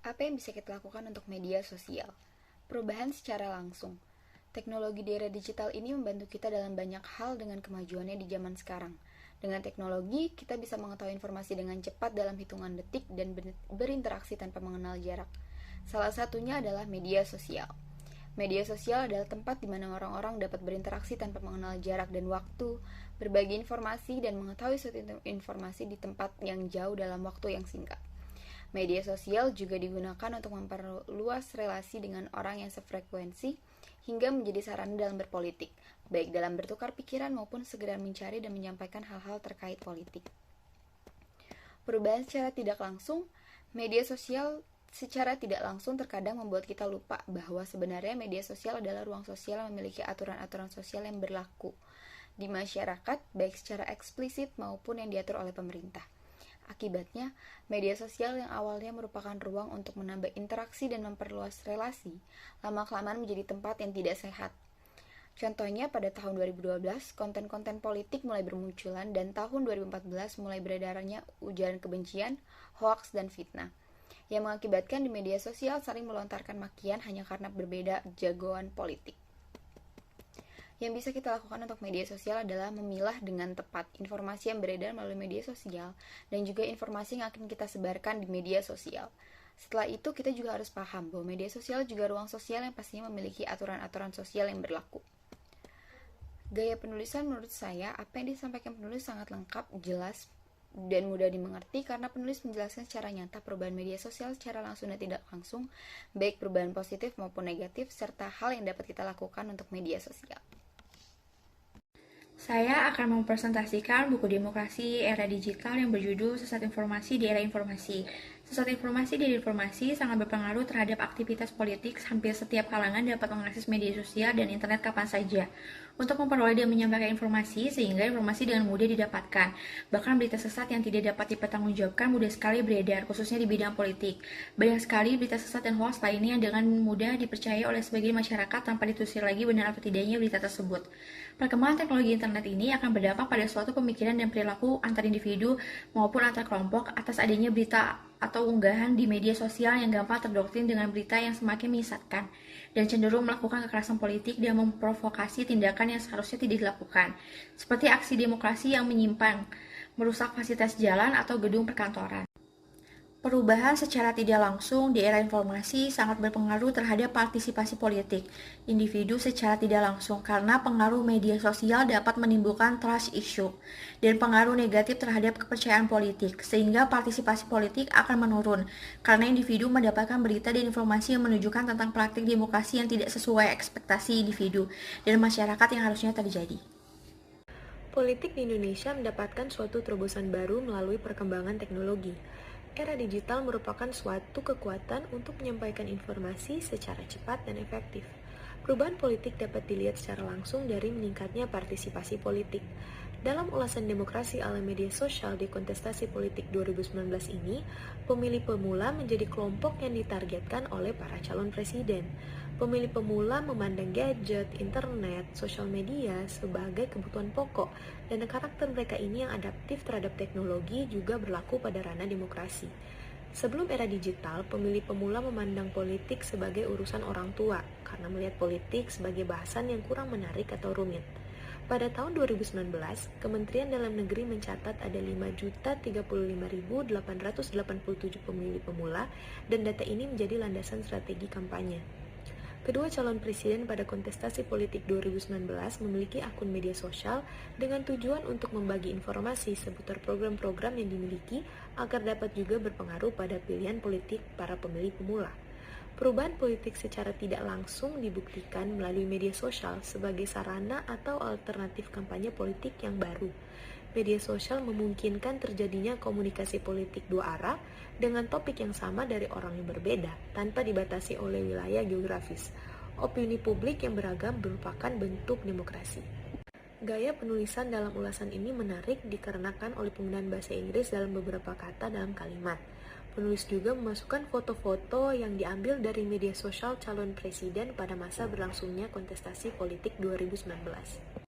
Apa yang bisa kita lakukan untuk media sosial? Perubahan secara langsung. Teknologi di era digital ini membantu kita dalam banyak hal dengan kemajuannya di zaman sekarang. Dengan teknologi, kita bisa mengetahui informasi dengan cepat dalam hitungan detik dan berinteraksi tanpa mengenal jarak. Salah satunya adalah media sosial. Media sosial adalah tempat di mana orang-orang dapat berinteraksi tanpa mengenal jarak dan waktu, berbagi informasi, dan mengetahui suatu informasi di tempat yang jauh dalam waktu yang singkat. Media sosial juga digunakan untuk memperluas relasi dengan orang yang sefrekuensi hingga menjadi sarana dalam berpolitik, baik dalam bertukar pikiran maupun sekedar mencari dan menyampaikan hal-hal terkait politik. Perubahan secara tidak langsung, media sosial secara tidak langsung terkadang membuat kita lupa bahwa sebenarnya media sosial adalah ruang sosial yang memiliki aturan-aturan sosial yang berlaku di masyarakat, baik secara eksplisit maupun yang diatur oleh pemerintah. Akibatnya, media sosial yang awalnya merupakan ruang untuk menambah interaksi dan memperluas relasi, lama-kelamaan menjadi tempat yang tidak sehat. Contohnya, pada tahun 2012, konten-konten politik mulai bermunculan dan tahun 2014 mulai beredarnya ujaran kebencian, hoaks, dan fitnah, yang mengakibatkan di media sosial saling melontarkan makian hanya karena berbeda jagoan politik. Yang bisa kita lakukan untuk media sosial adalah memilah dengan tepat informasi yang beredar melalui media sosial dan juga informasi yang akan kita sebarkan di media sosial. Setelah itu, kita juga harus paham bahwa media sosial juga ruang sosial yang pastinya memiliki aturan-aturan sosial yang berlaku. Gaya penulisan menurut saya, apa yang disampaikan penulis sangat lengkap, jelas, dan mudah dimengerti karena penulis menjelaskan secara nyata perubahan media sosial secara langsung dan tidak langsung, baik perubahan positif maupun negatif, serta hal yang dapat kita lakukan untuk media sosial. Saya akan mempresentasikan buku Demokrasi Era Digital yang berjudul Sesat Informasi di Era Informasi. Sesat informasi di era informasi sangat berpengaruh terhadap aktivitas politik. Hampir setiap kalangan dapat mengakses media sosial dan internet kapan saja untuk memperoleh dan menyampaikan informasi, sehingga informasi dengan mudah didapatkan. Bahkan berita sesat yang tidak dapat dipertanggungjawabkan mudah sekali beredar, khususnya di bidang politik. Banyak sekali berita sesat dan hoax lainnya yang dengan mudah dipercaya oleh sebagian masyarakat tanpa ditelusuri lagi benar atau tidaknya berita tersebut. Perkembangan teknologi internet ini akan berdampak pada suatu pemikiran dan perilaku antar individu maupun antar kelompok atas adanya berita atau unggahan di media sosial yang gampang terdoktrin dengan berita yang semakin menyesatkan dan cenderung melakukan kekerasan politik dan memprovokasi tindakan yang seharusnya tidak dilakukan, seperti aksi demokrasi yang menyimpang, merusak fasilitas jalan atau gedung perkantoran. Perubahan secara tidak langsung di era informasi sangat berpengaruh terhadap partisipasi politik individu secara tidak langsung karena pengaruh media sosial dapat menimbulkan trust issue dan pengaruh negatif terhadap kepercayaan politik, sehingga partisipasi politik akan menurun karena individu mendapatkan berita dan informasi yang menunjukkan tentang praktik demokrasi yang tidak sesuai ekspektasi individu dan masyarakat yang harusnya terjadi. Politik di Indonesia mendapatkan suatu terobosan baru melalui perkembangan teknologi. Era digital merupakan suatu kekuatan untuk menyampaikan informasi secara cepat dan efektif. Perubahan politik dapat dilihat secara langsung dari meningkatnya partisipasi politik. Dalam ulasan demokrasi ala media sosial di kontestasi politik 2019 ini, pemilih pemula menjadi kelompok yang ditargetkan oleh para calon presiden. Pemilih pemula memandang gadget, internet, sosial media sebagai kebutuhan pokok, dan karakter mereka ini yang adaptif terhadap teknologi juga berlaku pada ranah demokrasi. Sebelum era digital, pemilih pemula memandang politik sebagai urusan orang tua karena melihat politik sebagai bahasan yang kurang menarik atau rumit. Pada tahun 2019, Kementerian Dalam Negeri mencatat ada 5.035.887 pemilih pemula dan data ini menjadi landasan strategi kampanye. Kedua calon presiden pada kontestasi politik 2019 memiliki akun media sosial dengan tujuan untuk membagi informasi seputar program-program yang dimiliki agar dapat juga berpengaruh pada pilihan politik para pemilih pemula. Perubahan politik secara tidak langsung dibuktikan melalui media sosial sebagai sarana atau alternatif kampanye politik yang baru. Media sosial memungkinkan terjadinya komunikasi politik dua arah dengan topik yang sama dari orang yang berbeda tanpa dibatasi oleh wilayah geografis. Opini publik yang beragam merupakan bentuk demokrasi. Gaya penulisan dalam ulasan ini menarik dikarenakan oleh penggunaan bahasa Inggris dalam beberapa kata dalam kalimat. Penulis juga memasukkan foto-foto yang diambil dari media sosial calon presiden pada masa berlangsungnya kontestasi politik 2019.